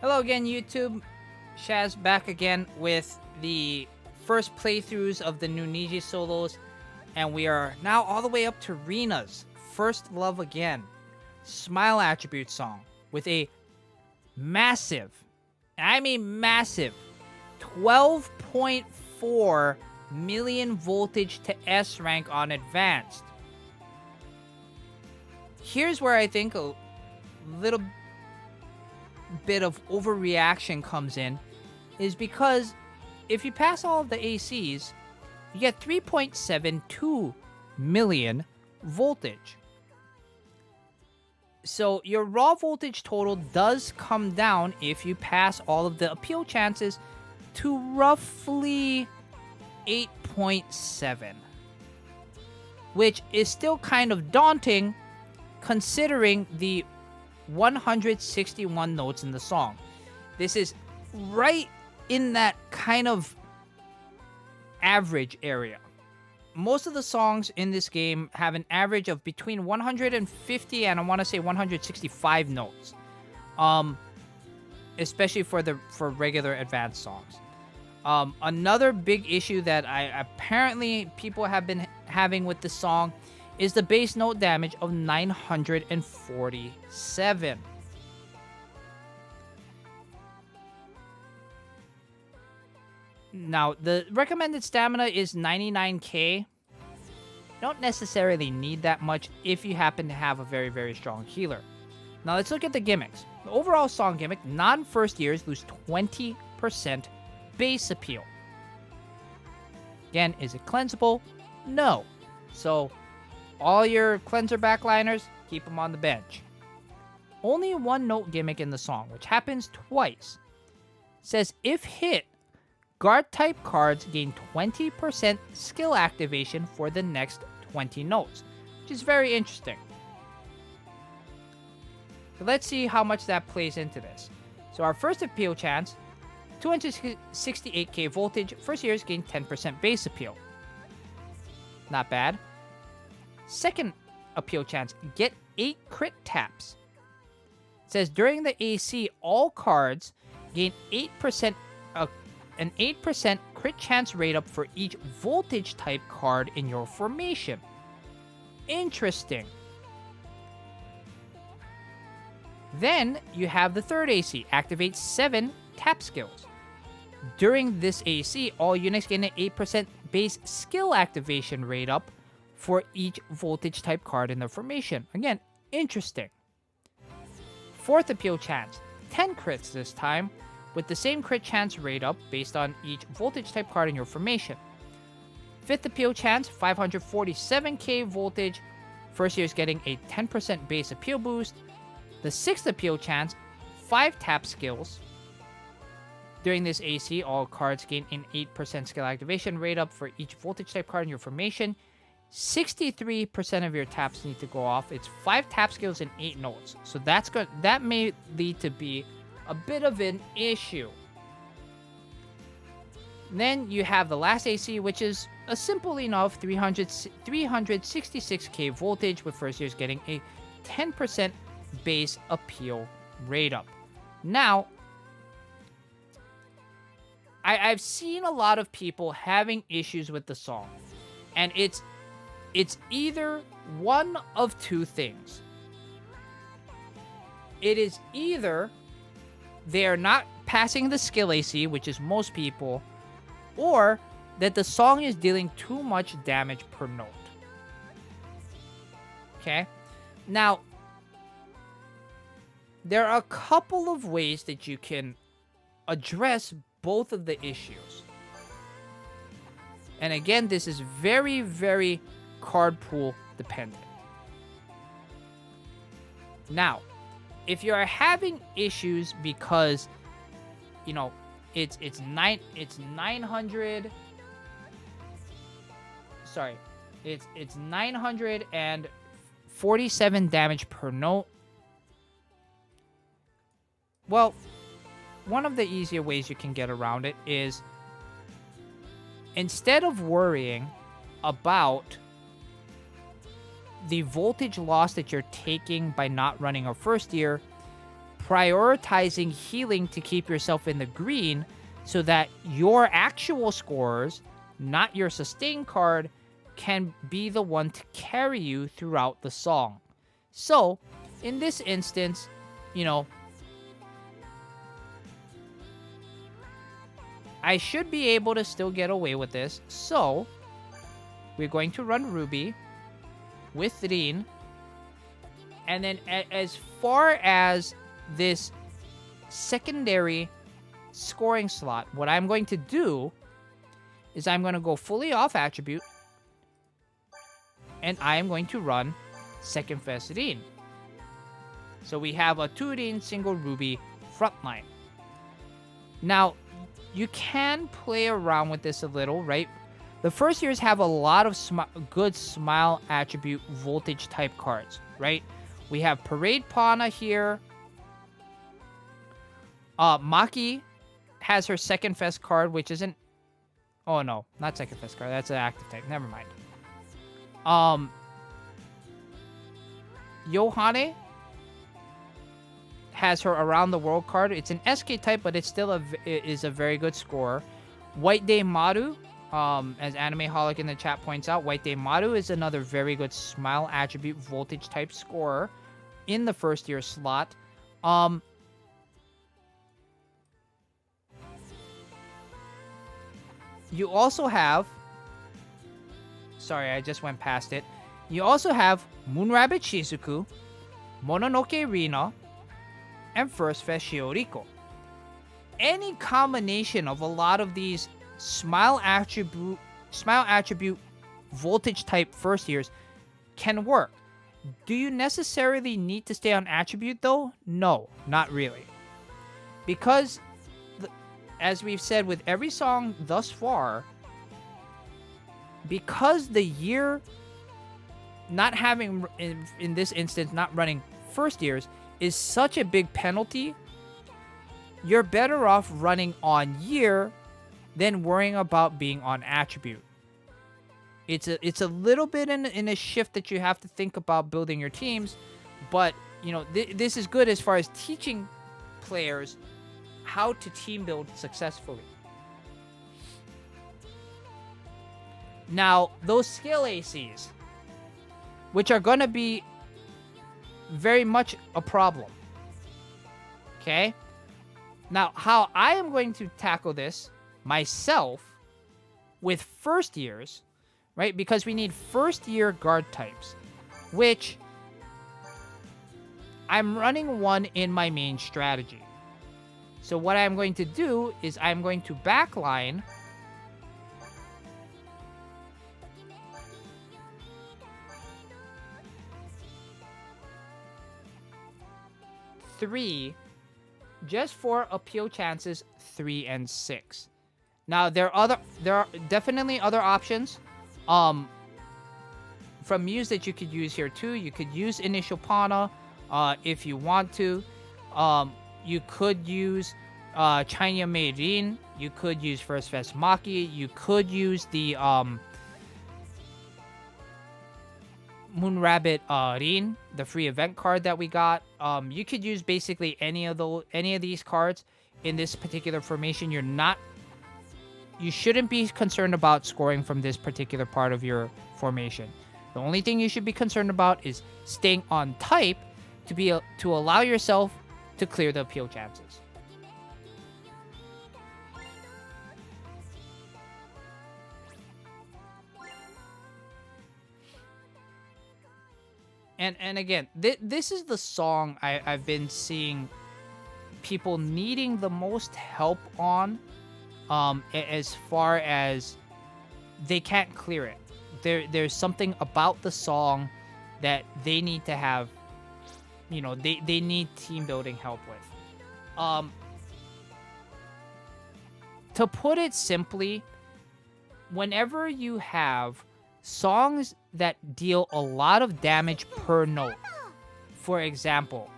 Hello again, YouTube. Shaz back again with the first playthroughs of the new Niji solos, and we are now all the way up to Rina's First Love Again Smile Attribute song with a massive, I mean massive, 12.4 million voltage to S rank on advanced. Here's where I think a little bit of overreaction comes in, is because if you pass all of the ACs, you get 3.72 million voltage. So your raw voltage total does come down if you pass all of the appeal chances to roughly 8.7, which is still kind of daunting considering the 161 notes in the song. This is right in that kind of average area. Most of the songs in this game have an average of between 150 and I want to say 165 notes. Especially for regular advanced songs. Another big issue that apparently people have been having with the song is the bass note damage of 947. Now, the recommended stamina is 99k. Don't necessarily need that much if you happen to have a very, very strong healer. Now, let's look at the gimmicks. The overall song gimmick, non-first years lose 20% bass appeal. Again, is it cleansable? No. So, all your cleanser backliners, keep them on the bench. Only one note gimmick in the song, which happens twice. Says if hit, guard type cards gain 20% skill activation for the next 20 notes, which is very interesting. So let's see how much that plays into this. So our first appeal chance, 268k voltage, first years gain 10% base appeal. Not bad. Second appeal chance, get 8 crit taps. It says during the AC, all cards gain 8% an 8% crit chance rate up for each voltage type card in your formation. Interesting. Then you have the third AC, activate 7 tap skills. During this AC, all units gain an 8% base skill activation rate up for each voltage type card in the formation. Again, interesting. Fourth appeal chance, 10 crits this time, with the same crit chance rate up based on each voltage type card in your formation. Fifth appeal chance, 547k voltage, first year is getting a 10% base appeal boost. The sixth appeal chance, 5 tap skills. During this AC, all cards gain an 8% skill activation rate up for each voltage type card in your formation. 63% of your taps need to go off. It's 5 tap skills and 8 notes. So that may lead to be a bit of an issue. Then you have the last AC, which is a simple enough 366k voltage, with first years getting a 10% base appeal rate up. Now, I've seen a lot of people having issues with the song, and it's either one of two things. It is either they're not passing the skill AC, which is most people, or that the song is dealing too much damage per note. Okay? Now, there are a couple of ways that you can address both of the issues. And again, this is very, very card pool dependent. Now, if you are having issues because, you know, it's 947 damage per note. Well, one of the easier ways you can get around it is, instead of worrying about the voltage loss that you're taking by not running a first year, prioritizing healing to keep yourself in the green so that your actual scores, not your sustain card, can be the one to carry you throughout the song. So, in this instance, I should be able to still get away with this. So, we're going to run Ruby with Rin. And then as far as this secondary scoring slot, what I'm going to do is I'm going to go fully off attribute. And I am going to run second phase Rin. So we have a 2 Rin single Ruby frontline. Now, you can play around with this a little, right? The first years have a lot of good smile attribute voltage type cards, right? We have Parade Pana here. Maki has her second fest card, which isn't... Oh, no. Not second fest card. That's an active type. Never mind. Yohane has her Around the World card. It's an SK type, but it's still is a very good scorer. White Day Maru, as Anime Holic in the chat points out, White Day Maru is another very good smile attribute voltage type scorer in the first year slot. You also have... Sorry, I just went past it. You also have Moonrabbit Shizuku, Mononoke Rina, and First Fest Shioriko. Any combination of a lot of these smile attribute voltage type first years can work. Do you necessarily need to stay on attribute though? No, not really. Because, as we've said with every song thus far, because the year not having, in this instance, not running first years is such a big penalty, you're better off running on year than worrying about being on attribute. It's a little bit in a shift that you have to think about building your teams, but this is good as far as teaching players how to team build successfully. Now, those skill ACs, which are going to be very much a problem. Okay? Now, how I am going to tackle this myself with first years, right? Because we need first year guard types, which I'm running one in my main strategy. So what I'm going to do is I'm going to backline three, just for appeal chances 3 and 6. Now there are definitely other options from Muse that you could use here too. You could use Initial Pana if you want to. You could use China Made Rin. You could use First Fest Maki. You could use the Moonrabbit Rin, the free event card that we got. You could use basically any of these cards in this particular formation. You shouldn't be concerned about scoring from this particular part of your formation. The only thing you should be concerned about is staying on type to allow yourself to clear the appeal chances. And again, this is the song I've been seeing people needing the most help on, as far as they can't clear it. There's something about the song that they need to have, they need team building help with. To put it simply, whenever you have songs that deal a lot of damage per note, for example,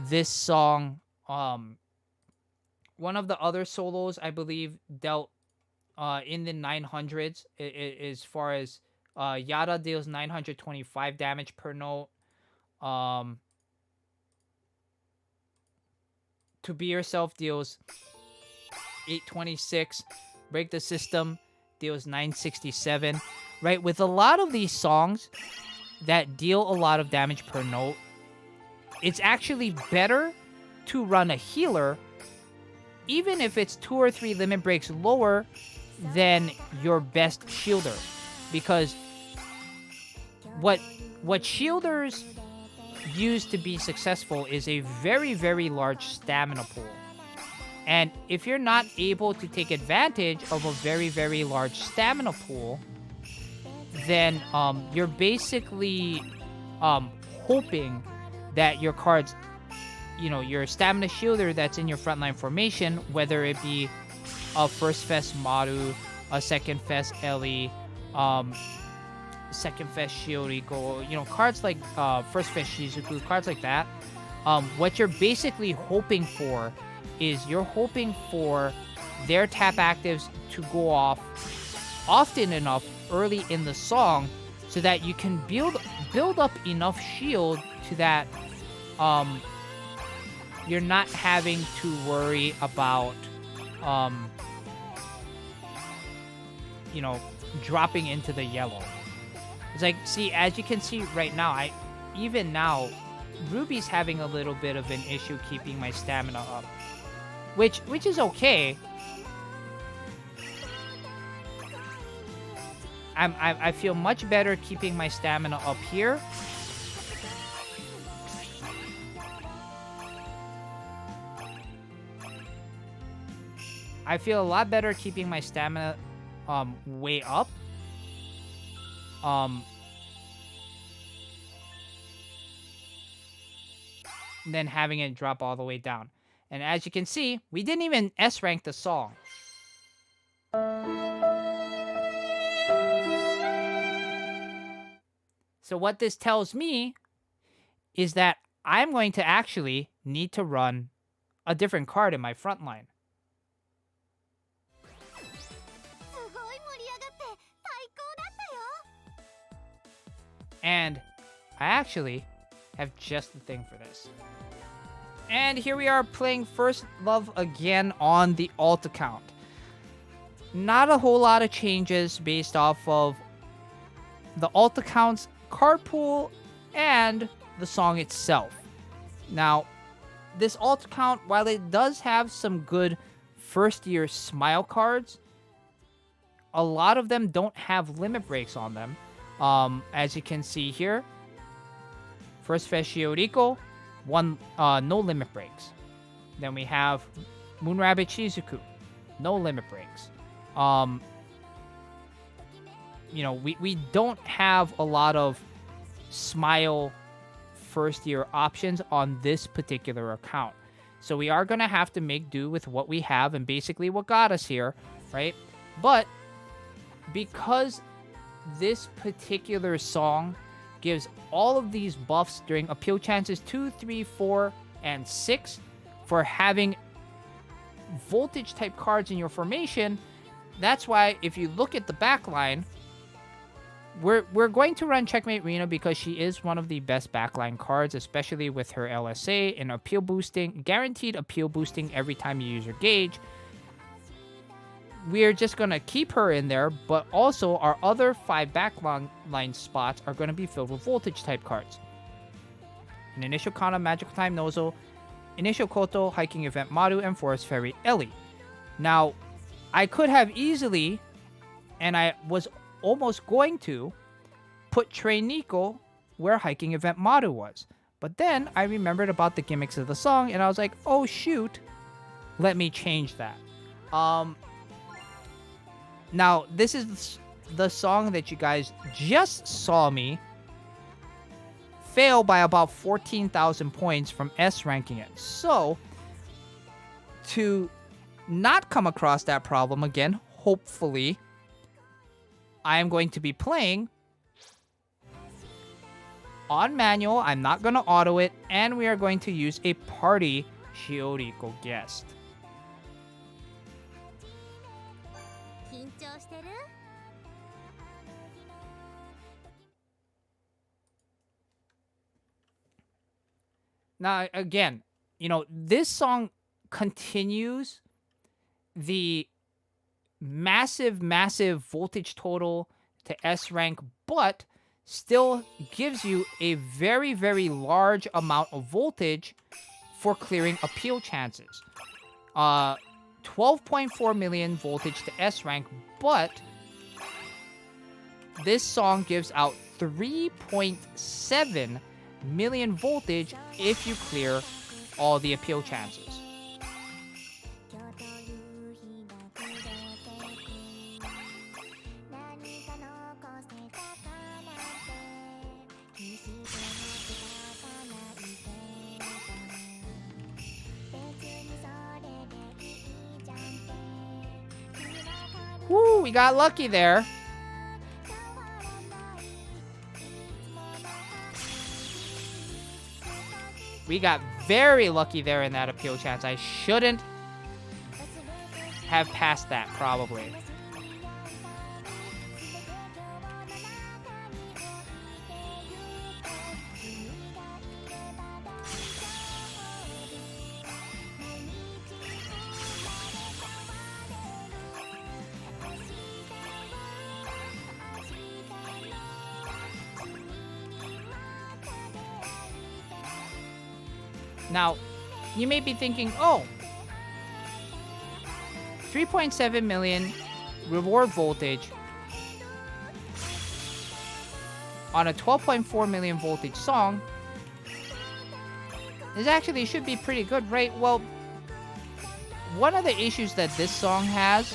this song, one of the other solos I believe dealt in the 900s as far as Yara deals 925 damage per note. To Be Yourself deals 826. Break the System deals 967. Right? With a lot of these songs that deal a lot of damage per note, it's actually better to run a healer, even if it's 2 or 3 limit breaks lower than your best shielder. Because what shielders use to be successful is a very, very large stamina pool. And if you're not able to take advantage of a very, very large stamina pool, then you're basically hoping that your cards, your stamina shielder that's in your frontline formation, whether it be a first fest Maru, a second fest Ellie, second fest Shioriko, cards like first fest Shizuku, cards like that, what you're basically hoping for is you're hoping for their tap actives to go off often enough early in the song so that you can build up enough shield to that you're not having to worry about dropping into the yellow. It's like, see, as you can see right now, even now, Ruby's having a little bit of an issue keeping my stamina up, which is okay. I feel much better keeping my stamina up here. I feel a lot better keeping my stamina way up. Than having it drop all the way down. And as you can see, we didn't even S-rank the song. So what this tells me is that I'm going to actually need to run a different card in my front line. And I actually have just the thing for this. And here we are playing First Love again on the alt account. Not a whole lot of changes based off of the alt account's card pool and the song itself. Now, this alt account, while it does have some good first year smile cards, a lot of them don't have limit breaks on them. As you can see here, First Fest Shioriko, no limit breaks. Then we have Moonrabbit Shizuku, no limit breaks. We don't have a lot of smile first year options on this particular account. So we are going to have to make do with what we have and basically what got us here, right? But because this particular song gives all of these buffs during appeal chances 2, 3, 4, and 6 for having voltage type cards in your formation, that's why if you look at the backline, we're going to run Checkmate Rena because she is one of the best backline cards, especially with her LSA and appeal boosting, guaranteed appeal boosting every time you use your gauge. We're just going to keep her in there, but also our other 5 backline spots are going to be filled with voltage type cards. An Initial Kana, Magical Time Nozo, Initial Koto, Hiking Event Maru, and Forest Fairy Ellie. Now, I could have easily, and I was almost going to, put Train Nico where Hiking Event Maru was. But then I remembered about the gimmicks of the song, and I was like, oh shoot, let me change that. Now, this is the song that you guys just saw me fail by about 14,000 points from S-ranking it. So, to not come across that problem again, hopefully, I am going to be playing on manual. I'm not going to auto it, and we are going to use a party Shioriko guest. Now, again, this song continues the massive, massive voltage total to S rank, but still gives you a very, very large amount of voltage for clearing appeal chances. 12.4 million voltage to S rank, but this song gives out 3.7 million voltage if you clear all the appeal chances. Woo, we got lucky there. We got very lucky there in that appeal chance. I shouldn't have passed that, probably. Now, you may be thinking, oh, 3.7 million reward voltage on a 12.4 million voltage song is actually should be pretty good, right? Well, one of the issues that this song has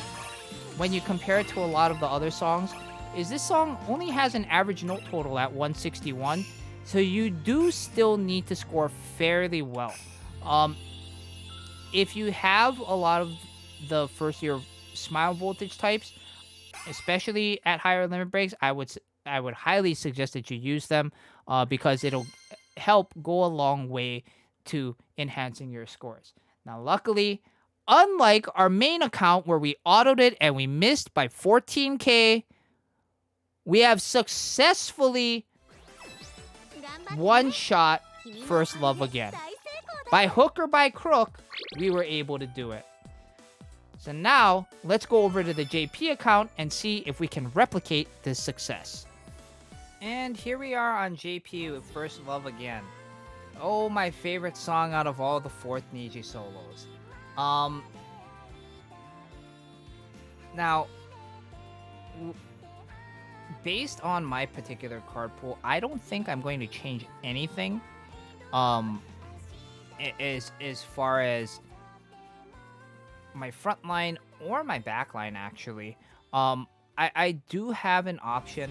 when you compare it to a lot of the other songs is this song only has an average note total at 161. So you do still need to score fairly well. If you have a lot of the first year smile voltage types, especially at higher limit breaks, I would highly suggest that you use them because it'll help go a long way to enhancing your scores. Now, luckily, unlike our main account where we autoed it and we missed by 14k, we have successfully one shot First Love Again. By hook or by crook, we were able to do it. So now, let's go over to the JP account and see if we can replicate this success. And here we are on JP with First Love Again. Oh, my favorite song out of all the 4th Niji solos. Now, based on my particular card pool, I don't think I'm going to change anything. As far as my front line or my back line, actually. I do have an option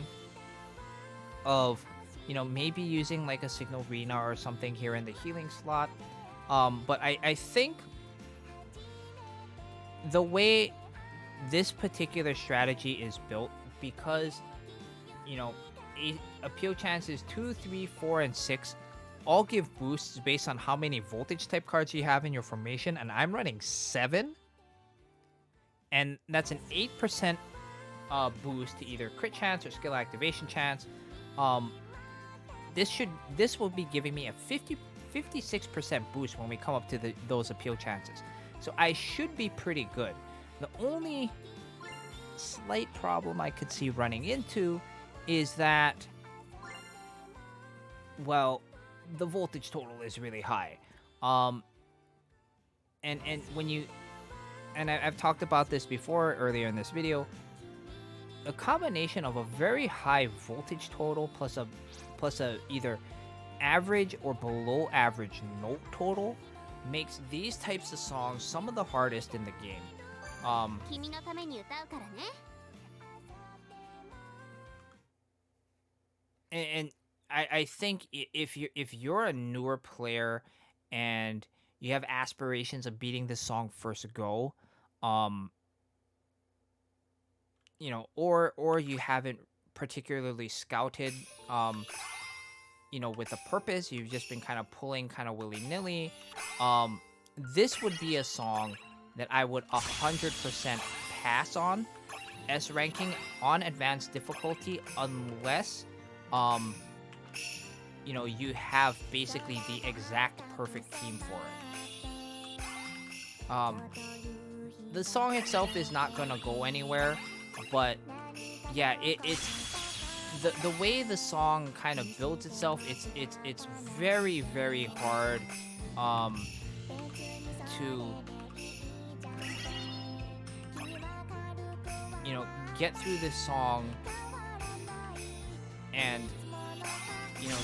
of, maybe using like a Signal Arena or something here in the healing slot. But I think the way this particular strategy is built, because appeal chances 2, 3, 4, and 6 all give boosts based on how many voltage type cards you have in your formation, and I'm running 7, and that's an 8% boost to either crit chance or skill activation chance. This will be giving me a 56% boost when we come up to those appeal chances, so I should be pretty good. The only slight problem I could see running into is that, well, the voltage total is really high. And when you, and I've talked about this before earlier in this video, a combination of a very high voltage total plus a either average or below average note total makes these types of songs some of the hardest in the game. And I think if you're a newer player and you have aspirations of beating this song first go, or you haven't particularly scouted, with a purpose, you've just been kind of pulling kind of willy-nilly, this would be a song that I would 100% pass on S ranking on advanced difficulty unless you have basically the exact perfect team for it. Um, the song itself is not gonna go anywhere, but yeah, it's the way the song kind of builds itself. It's very very hard um to you know get through this song and you know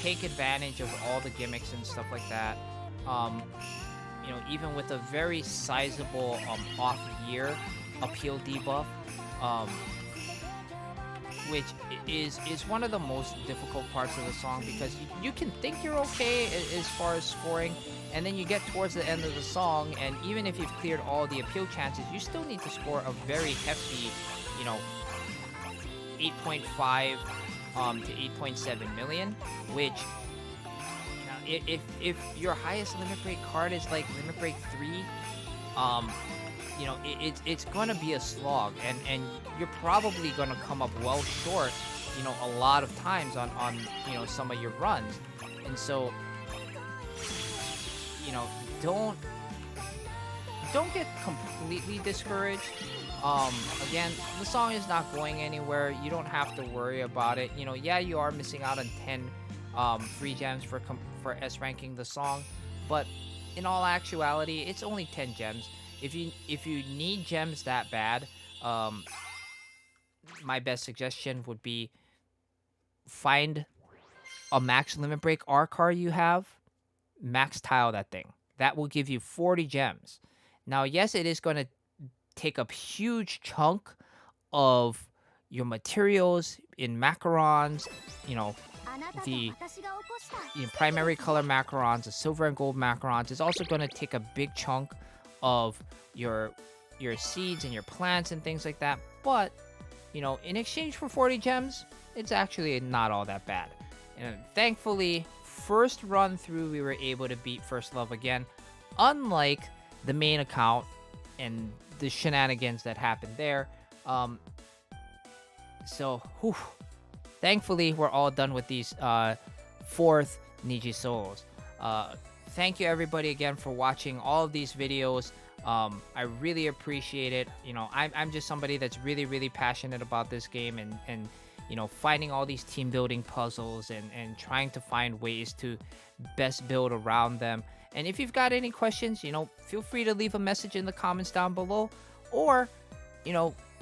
take advantage of all the gimmicks and stuff like that. Um, even with a very sizable off year appeal debuff, um, which is one of the most difficult parts of the song because you can think you're okay as far as scoring, and then you get towards the end of the song, and even if you've cleared all the appeal chances, you still need to score a very hefty, you know, 8.5 to 8.7 million, which if your highest limit break card is like limit break 3, it's gonna be a slog, and you're probably gonna come up well short, a lot of times on some of your runs, and so don't get completely discouraged. Again, the song is not going anywhere. You don't have to worry about it. Yeah, you are missing out on 10 free gems for S ranking the song, but in all actuality, it's only 10 gems. If you need gems that bad, my best suggestion would be find a max limit break R card you have, max tile that thing. That will give you 40 gems. Now, yes, it is going to take up huge chunk of your materials in macarons, the primary color macarons, the silver and gold macarons. It's also going to take a big chunk of your seeds and your plants and things like that. But, in exchange for 40 gems, it's actually not all that bad. And thankfully, first run through, we were able to beat First Love again, unlike the main account and the shenanigans that happened there. Thankfully, we're all done with these fourth Niji solos. Thank you everybody again for watching all of these videos. I really appreciate it. I'm just somebody that's really, really passionate about this game and finding all these team building puzzles and trying to find ways to best build around them. And if you've got any questions, feel free to leave a message in the comments down below. Or,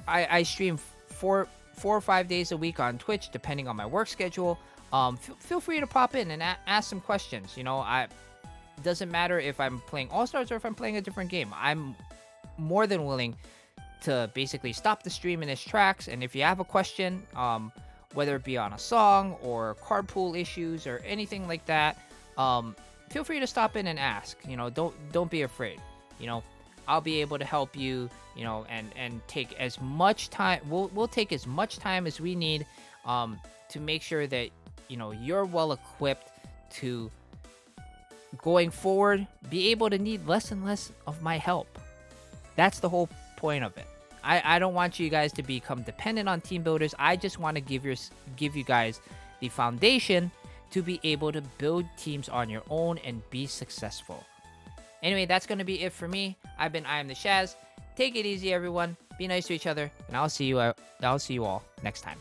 I stream four or 5 days a week on Twitch, depending on my work schedule. Feel free to pop in and ask some questions. It doesn't matter if I'm playing All-Stars or if I'm playing a different game. I'm more than willing to basically stop the stream in its tracks. And if you have a question, whether it be on a song or card pool issues or anything like that, feel free to stop in and ask. Don't be afraid. I'll be able to help you, and take as much time. We'll take as much time as we need to make sure that, you're well equipped to, going forward, be able to need less and less of my help. That's the whole point of it. I don't want you guys to become dependent on team builders. I just want to give you guys the foundation to be able to build teams on your own and be successful. Anyway, that's going to be it for me. I am the Shaz. Take it easy, everyone. Be nice to each other, and I'll see you all next time.